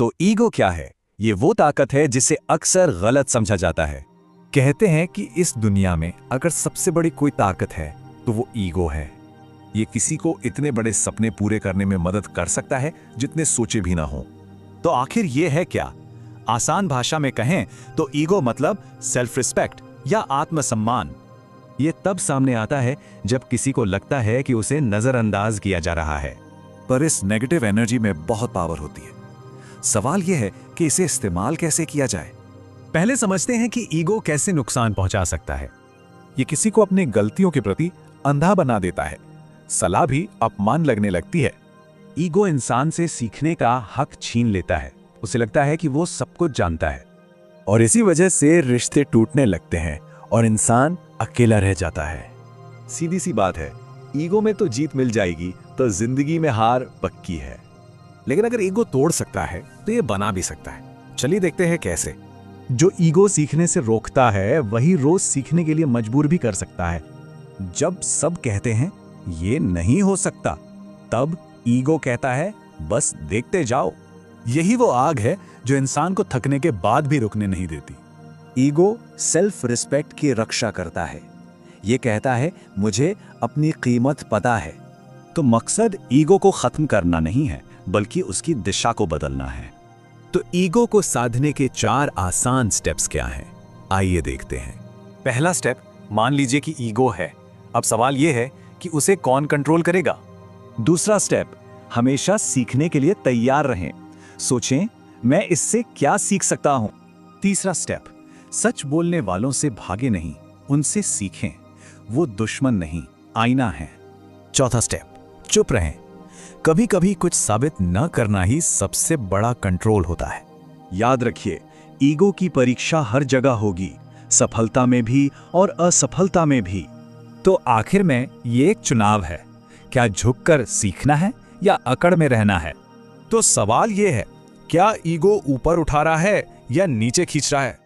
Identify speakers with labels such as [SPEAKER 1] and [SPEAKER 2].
[SPEAKER 1] तो ईगो क्या है? ये वो ताकत है जिसे अक्सर गलत समझा जाता है। कहते हैं कि इस दुनिया में अगर सबसे बड़ी कोई ताकत है तो वो ईगो है। ये किसी को इतने बड़े सपने पूरे करने में मदद कर सकता है जितने सोचे भी ना हो। तो आखिर ये है क्या? आसान भाषा में कहें तो ईगो मतलब सेल्फ रिस्पेक्ट या आत्मसम्मान। ये तब सामने आता है जब किसी को लगता है कि उसे नजरअंदाज किया जा रहा है। पर इस नेगेटिव एनर्जी में बहुत पावर होती है। सवाल यह है कि इसे इस्तेमाल कैसे किया जाए। पहले समझते हैं कि ईगो कैसे नुकसान पहुंचा सकता है। ये किसी को अपनी गलतियों के प्रति अंधा बना देता है। सलाह भी अपमान लगने लगती है। ईगो इंसान से सीखने का हक छीन लेता है। उसे लगता है कि वो सब कुछ जानता है और इसी वजह से रिश्ते टूटने लगते हैं और इंसान अकेला रह जाता है। सीधी सी बात है, ईगो में तो जीत मिल जाएगी तो जिंदगी में हार पक्की है। लेकिन अगर ईगो तोड़ सकता है तो ये बना भी सकता है। चलिए देखते हैं कैसे। जो ईगो सीखने से रोकता है वही रोज सीखने के लिए मजबूर भी कर सकता है। जब सब कहते हैं ये नहीं हो सकता, तब ईगो कहता है बस देखते जाओ। यही वो आग है जो इंसान को थकने के बाद भी रुकने नहीं देती। ईगो सेल्फ रिस्पेक्ट की रक्षा करता है। ये कहता है मुझे अपनी कीमत पता है। तो मकसद ईगो को खत्म करना नहीं है, बल्कि उसकी दिशा को बदलना है। तो ईगो को साधने के 4 आसान स्टेप्स क्या हैं? आइए देखते हैं। पहला स्टेप, मान लीजिए कि ईगो है। अब सवाल यह है कि उसे कौन कंट्रोल करेगा। दूसरा स्टेप, हमेशा सीखने के लिए तैयार रहें। सोचें मैं इससे क्या सीख सकता हूं। तीसरा स्टेप, सच बोलने वालों से भागे नहीं, उनसे सीखें। वो दुश्मन नहीं, आईना है। चौथा स्टेप, चुप रहें। कभी कभी कुछ साबित न करना ही सबसे बड़ा कंट्रोल होता है। याद रखिए, ईगो की परीक्षा हर जगह होगी, सफलता में भी और असफलता में भी। तो आखिर में ये एक चुनाव है, क्या झुककर सीखना है या अकड़ में रहना है। तो सवाल ये है, क्या ईगो ऊपर उठा रहा है या नीचे खींच रहा है?